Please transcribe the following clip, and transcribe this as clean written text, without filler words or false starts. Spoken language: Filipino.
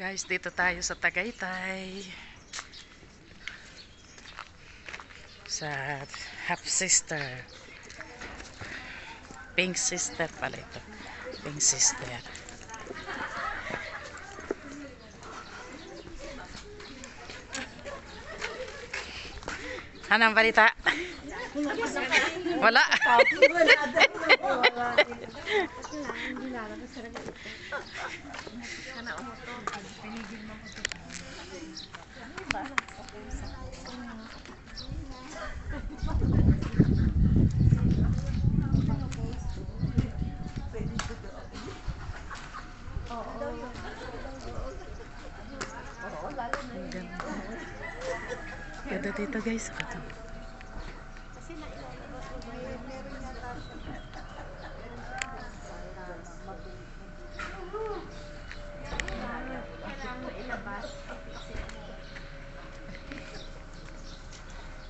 Guys, dito tayo sa Tagaytay. Sa half sister. Pink sister pala ito. Pink sister. Anong balita? Wala. Ganda dito guys.